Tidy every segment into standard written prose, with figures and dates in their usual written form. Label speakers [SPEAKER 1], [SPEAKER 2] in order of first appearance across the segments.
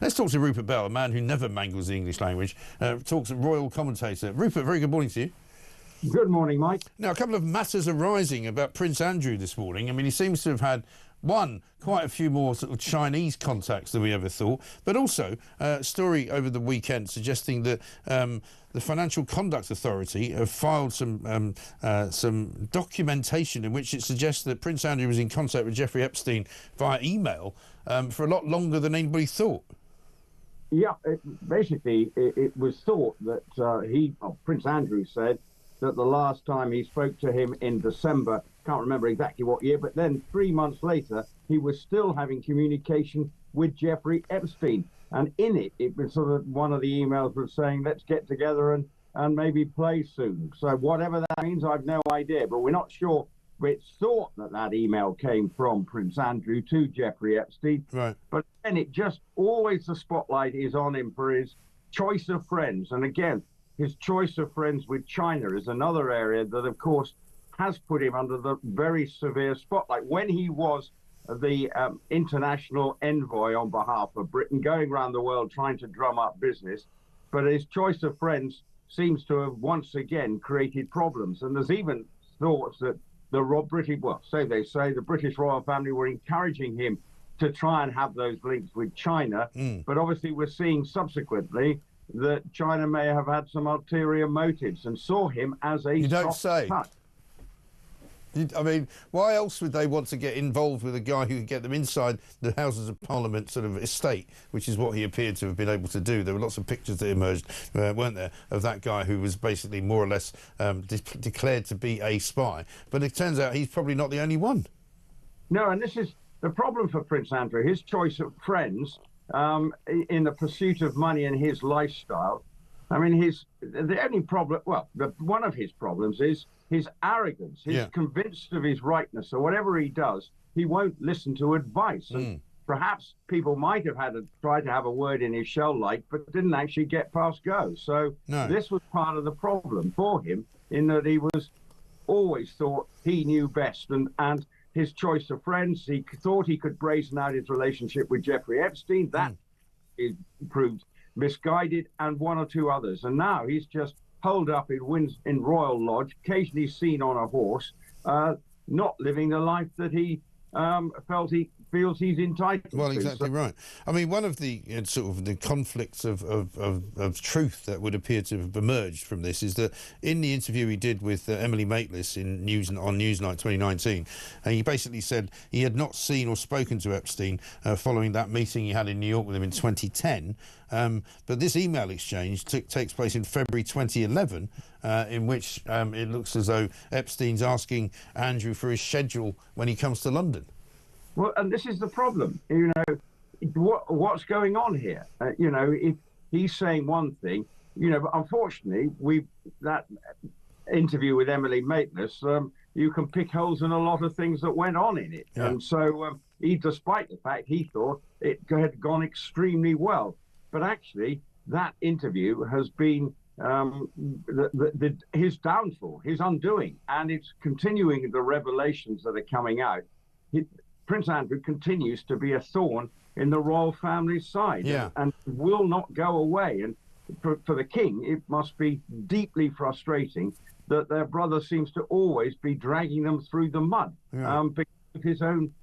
[SPEAKER 1] Let's talk to Rupert Bell, a man who never mangles the English language, talks royal commentator. Rupert, very good morning to you.
[SPEAKER 2] Good morning, Mike.
[SPEAKER 1] Now, a couple of matters arising about Prince Andrew this morning. I mean, he seems to have had, quite a few more sort of Chinese contacts than we ever thought, but also a story over the weekend suggesting that the Financial Conduct Authority have filed some documentation in which it suggests that Prince Andrew was in contact with Jeffrey Epstein via email for a lot longer than anybody thought.
[SPEAKER 2] Yeah, it was thought that Prince Andrew said that the last time he spoke to him in December, can't remember exactly what year, but then 3 months later, he was still having communication with Jeffrey Epstein. And in it was sort of one of the emails was saying, let's get together and maybe play soon. So whatever that means, I've no idea, but we're not sure. It's thought that email came from Prince Andrew to Jeffrey Epstein.
[SPEAKER 1] Right.
[SPEAKER 2] But then it just always the spotlight is on him for his choice of friends. And again, his choice of friends with China is another area that, of course, has put him under the very severe spotlight. When he was the international envoy on behalf of Britain, going around the world trying to drum up business, but his choice of friends seems to have once again created problems. And there's even thoughts that the British royal family were encouraging him to try and have those links with China. But obviously we're seeing subsequently that China may have had some ulterior motives and saw him as a soft touch.
[SPEAKER 1] I mean, why else would they want to get involved with a guy who could get them inside the Houses of Parliament sort of estate, which is what he appeared to have been able to do? There were lots of pictures that emerged, weren't there, of that guy who was basically more or less declared to be a spy. But it turns out he's probably not the only one.
[SPEAKER 2] No, and this is the problem for Prince Andrew. His choice of friends in the pursuit of money and his lifestyle. I mean, the only problem, one of his problems is his arrogance. He's convinced of his rightness. So whatever he does, he won't listen to advice. And perhaps people might have tried to have a word in his shell like, but didn't actually get past go. So This was part of the problem for him, in that he was always thought he knew best. And his choice of friends, he thought he could brazen out his relationship with Jeffrey Epstein. That is proved misguided, and one or two others. And now he's just holed up in Royal Lodge, occasionally seen on a horse, not living the life that he feels he's entitled to.
[SPEAKER 1] Well, exactly right. I mean, one of the sort of the conflicts of truth that would appear to have emerged from this is that in the interview he did with Emily Maitlis on Newsnight 2019, he basically said he had not seen or spoken to Epstein following that meeting he had in New York with him in 2010. But this email exchange takes place in February 2011, in which it looks as though Epstein's asking Andrew for his schedule when he comes to London.
[SPEAKER 2] Well, and this is the problem, what's going on here? If he's saying one thing, but unfortunately, that interview with Emily Maitlis, you can pick holes in a lot of things that went on in it. Yeah. And so despite the fact he thought it had gone extremely well, but actually that interview has been his downfall, his undoing, and it's continuing the revelations that are coming out. Prince Andrew continues to be a thorn in the royal family's side, and will not go away. And for the king, it must be deeply frustrating that their brother seems to always be dragging them through the mud because of his own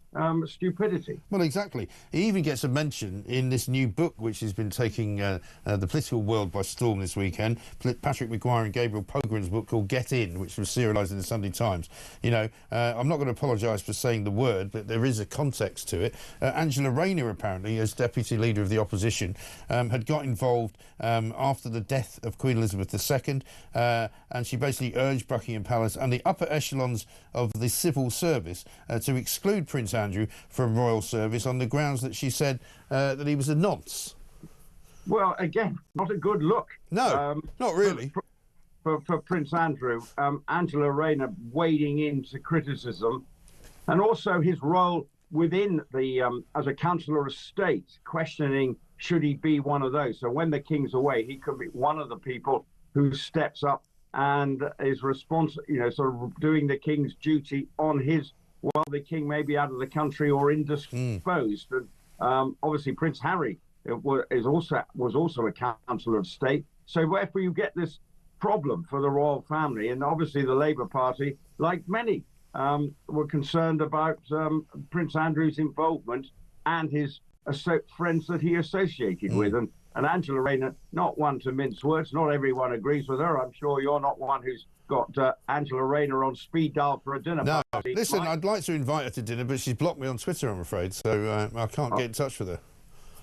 [SPEAKER 2] stupidity.
[SPEAKER 1] Well, exactly. He even gets a mention in this new book, which has been taking the political world by storm this weekend. Patrick Maguire and Gabriel Pogren's book called Get In, which was serialised in the Sunday Times. I'm not going to apologise for saying the word, but there is a context to it. Angela Rayner, apparently, as Deputy Leader of the Opposition, had got involved after the death of Queen Elizabeth II, and she basically urged Buckingham Palace and the upper echelons of the civil service to exclude Prince Andrew from royal service on the grounds that she said that he was a nonce.
[SPEAKER 2] Well, again, not a good look.
[SPEAKER 1] No, not really.
[SPEAKER 2] For Prince Andrew, Angela Rayner wading into criticism, and also his role within the as a Councillor of State, questioning should he be one of those. So when the king's away, he could be one of the people who steps up and is responsible, sort of doing the king's duty on his, while the king may be out of the country or indisposed. And obviously Prince Harry was also a councillor of state. So therefore you get this problem for the royal family, and obviously the Labour Party, like many, were concerned about Prince Andrew's involvement and his friends that he associated with. And Angela Rayner, not one to mince words, not everyone agrees with her. I'm sure you're not one who's got Angela Rayner on speed dial for a dinner party.
[SPEAKER 1] Listen, I'd like to invite her to dinner, but she's blocked me on Twitter, I'm afraid, so I can't get in touch with her.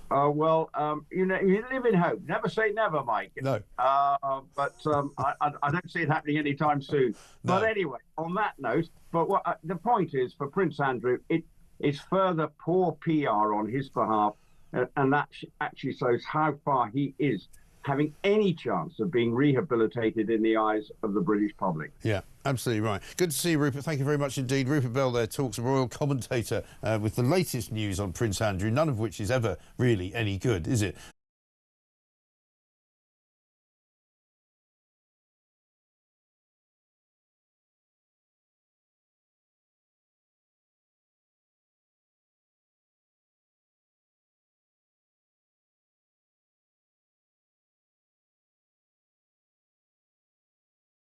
[SPEAKER 2] Well, you know, you live in hope. Never say never, Mike.
[SPEAKER 1] No.
[SPEAKER 2] But I don't see it happening anytime soon. No. But anyway, on that note, the point is, for Prince Andrew, it's further poor PR on his behalf, and that actually shows how far he is having any chance of being rehabilitated in the eyes of the British public.
[SPEAKER 1] Yeah, absolutely right. Good to see you, Rupert. Thank you very much indeed. Rupert Bell there talks, a royal commentator with the latest news on Prince Andrew, none of which is ever really any good, is it?